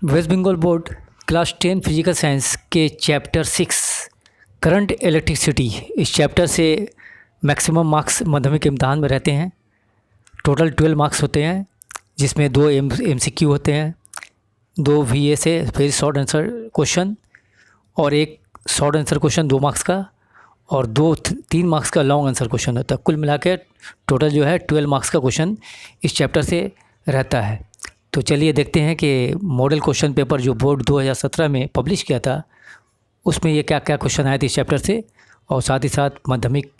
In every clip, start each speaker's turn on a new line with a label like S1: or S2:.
S1: Waste Bengal board class 10 physical science के chapter 6 current electricity, इस chapter से मैक्सिमम मार्क्स माध्यमिक इम्तहान में रहते हैं। टोटल 12 मार्क्स होते हैं, जिसमें 2 MCQ होते हैं, 2 VA से वेरी शॉर्ट आंसर क्वेश्चन और एक शॉर्ट आंसर क्वेश्चन 2 मार्क्स का और 3 मार्क्स का लॉन्ग आंसर क्वेश्चन होता है। कुल मिला के टोटल जो है 12 मार्क्स का क्वेश्चन इस चैप्टर से रहता है। तो चलिए देखते हैं कि मॉडल क्वेश्चन पेपर जो बोर्ड 2017 में पब्लिश किया था उसमें ये क्या क्या क्वेश्चन आए थे इस चैप्टर से, और साथ ही साथ माध्यमिक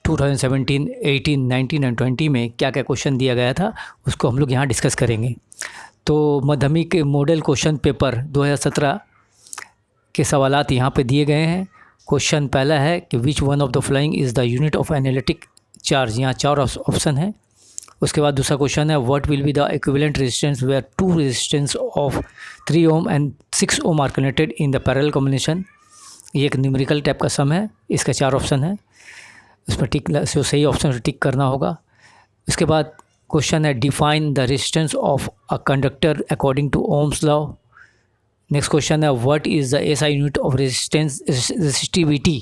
S1: 2017, 18, 19 एंड 20 में क्या क्या क्वेश्चन दिया गया था उसको हम लोग यहाँ डिस्कस करेंगे। तो माध्यमिक मॉडल क्वेश्चन पेपर 2017 के सवालात यहाँ पे दिए गए हैं। क्वेश्चन पहला है कि which one of the following is the unit of analytic charge, यहाँ 4 ऑप्शन है। उसके बाद दूसरा क्वेश्चन है what will be the equivalent resistance where 2 resistance of 3 ohm and 6 ohm are connected in the parallel combination. ये एक numerical type का सम है, इसका 4 ऑप्शन है, उसमें टिक जो सही ऑप्शन से टिक करना होगा। उसके बाद क्वेश्चन है define the resistance of a conductor according to Ohm's law. Next question है what is the SI unit of resistivity.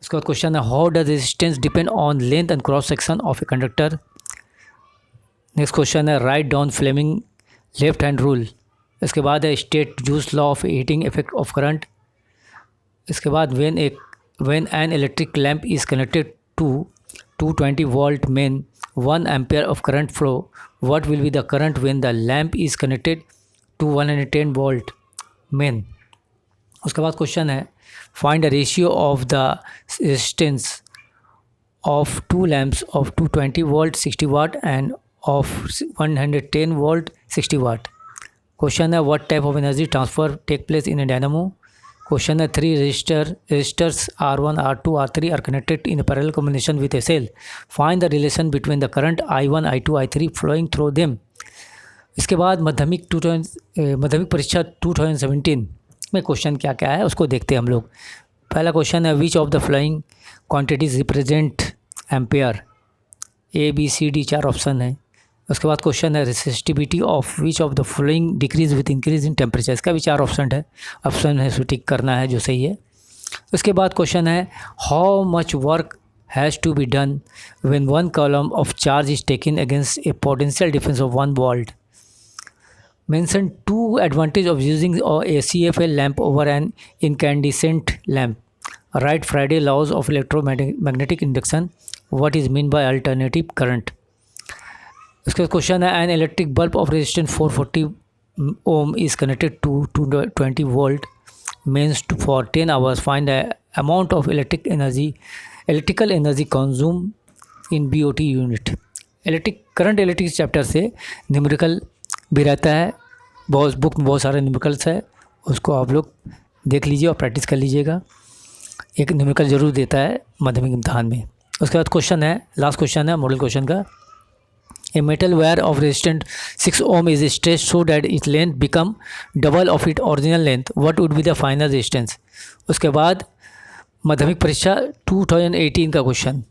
S1: उसके बाद क्वेश्चन है how does resistance depend on length and cross section of a conductor. Next question है write down Fleming left hand rule. इसके बाद है state जूस law of heating effect of current. इसके बाद when an electric lamp is connected to 220 volt main 1 ampere of current flow, what will be the current when the lamp is connected to 110 volt main. उसके बाद question है find the ratio of the resistance of 2 lamps of 220 volt 60 watt and of 110 volt 60 watt. Question है what type of energy transfer take place in a dynamo. Question है 3 resistors R1, R2, R3 are connected in a parallel combination with a cell. Find the relation between the current I1, I2, I3 flowing through them. इसके बाद माध्यमिक परीक्षा 2017 में question क्या क्या है उसको देखते हैं हम लोग। पहला क्वेश्चन है विच of the flowing quantities represent ampere. ABCD 4 option है। उसके बाद क्वेश्चन है resistivity of which of the following decrease with increase in temperature. इसका भी 4 ऑप्शन है, सो टिक करना है जो सही है। उसके बाद क्वेश्चन है how much work has to be done when 1 coulomb of charge is taken against a potential difference of 1 volt. Mention 2 advantage of using a CFL lamp over an incandescent lamp. Right Faraday laws of electromagnetic induction. What is mean by alternative current. उसके question है an electric bulb of resistance 440 ohm is connected to 220 volt means for 10 hours find the amount of electrical energy consumed in BOT unit। Electric chapter से numerical भी रहता है, book में बहुत सारे numericals है, उसको आप लोग देख लीजिए और प्रैक्टिस कर लीजिएगा। एक न्यूमेरिकल जरूर देता है माध्यमिक इम्तहान में। उसके बाद क्वेश्चन है लास्ट क्वेश्चन है मॉडल क्वेश्चन का A metal wire of resistance 6 ohm is stretched so that its length become double of its original length. What would be the final resistance? उसके बाद माध्यमिक परीक्षा 2018 का question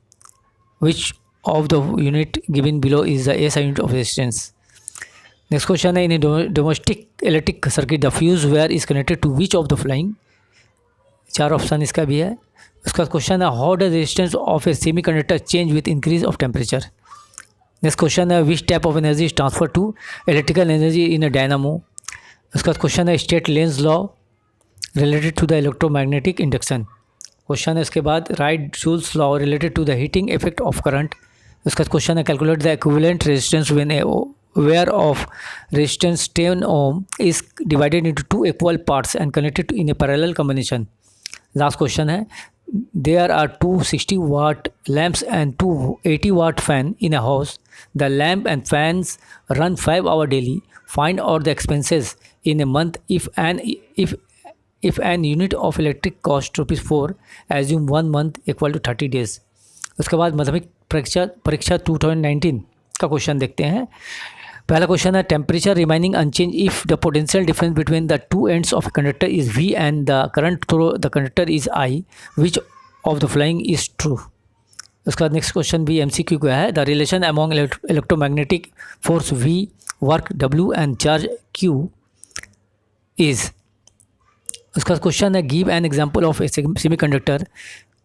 S1: Which of the unit given below is the SI unit of resistance? Next question है in a domestic electric circuit the fuse wire is connected to which of the following? 4 option इसका भी है। उसका question है how does resistance of a semiconductor change with increase of temperature? Next question है which type of energy is transfer to electrical energy in a dynamo. उसका question है state Lenz law related to the electromagnetic induction. Question है इसके बाद write Joule's law related to the heating effect of current. उसका question है calculate the equivalent resistance when a wire of resistance 10 ohm is divided into 2 equal parts and connected in a parallel combination. Last question है there are 2 60 watt lamps and 2 80 watt fan in a house. The lamp and fans run 5 hours daily. Find out the expenses in a month if an unit of electric cost ₹4. Assume 1 month equal to 30 days. उसके बाद माध्यमिक परीक्षा 2019 का question देखते हैं। पहला question है temperature remaining unchanged if the potential difference between the 2 ends of conductor is V and the current through the conductor is I, which of the following is true. उसके बाद नेक्स्ट क्वेश्चन भी MCQ का है the relation among electromagnetic force V, work W and charge Q is. उसका question है give an example of a semiconductor.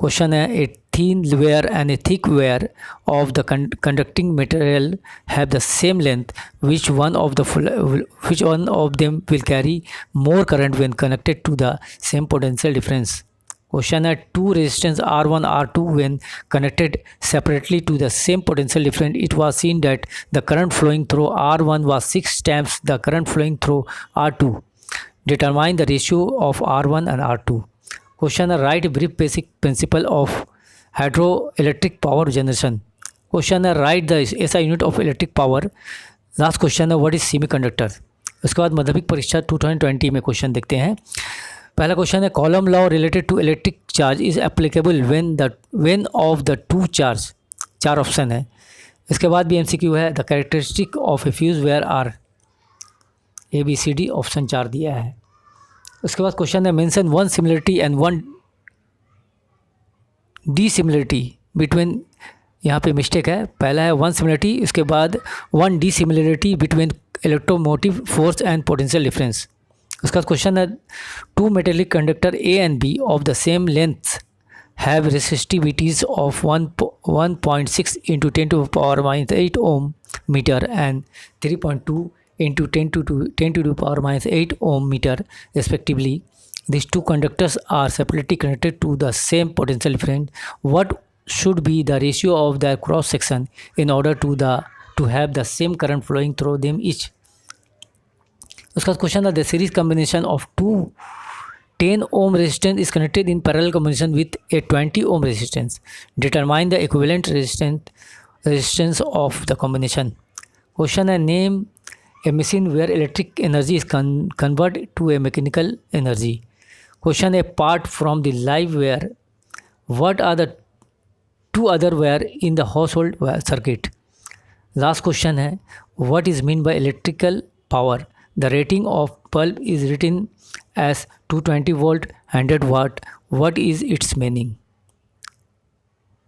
S1: Question है a thin wire and a thick wire of the conducting material have the same length. Which one of them will carry more current when connected to the same potential difference? Question है two resistance R1 R2 when connected separately to the same potential difference, it was seen that the current flowing through R1 was 6 times the current flowing through R2. Determine the ratio of R1 and R2. Question है write brief basic principle of hydroelectric power generation. Question है write the SI unit of electric power. Last question है what is semiconductor. उसके बाद माध्यमिक परीक्षा 2020 में question देखते हैं। पहला क्वेश्चन है coulomb law related to electric charge is applicable when of the two charge. 4 option है। इसके बाद भी MCQ है the characteristic of a fuse wire are ABCD option 4 दिया है। उसके बाद क्वेश्चन है mention one similarity and one dissimilarity between. यहाँ पे मिस्टेक है, पहला है वन सिमिलरिटी, उसके बाद one dissimilarity between electromotive force and potential difference. उसका क्वेश्चन है two metallic conductor A and B of the same length have resistivities of 1.6 into 10 to the power minus 8 ohm meter and 3.2 into 10 to the power minus 8 ohm meter respectively. These two conductors are separately connected to the same potential difference. What should be the ratio of their cross section in order to have the same current flowing through them each? उसका question है the series combination of two 10 ohm resistance is connected in parallel combination with a 20 ohm resistance. Determine the equivalent resistance of the combination. Question है name a machine where electric energy is converted to a mechanical energy. Question है part from the live wire. What are the two other wire in the household wire circuit? Last question है what is mean by electrical power? The rating of bulb is written as 220 volt 100 watt. What is its meaning?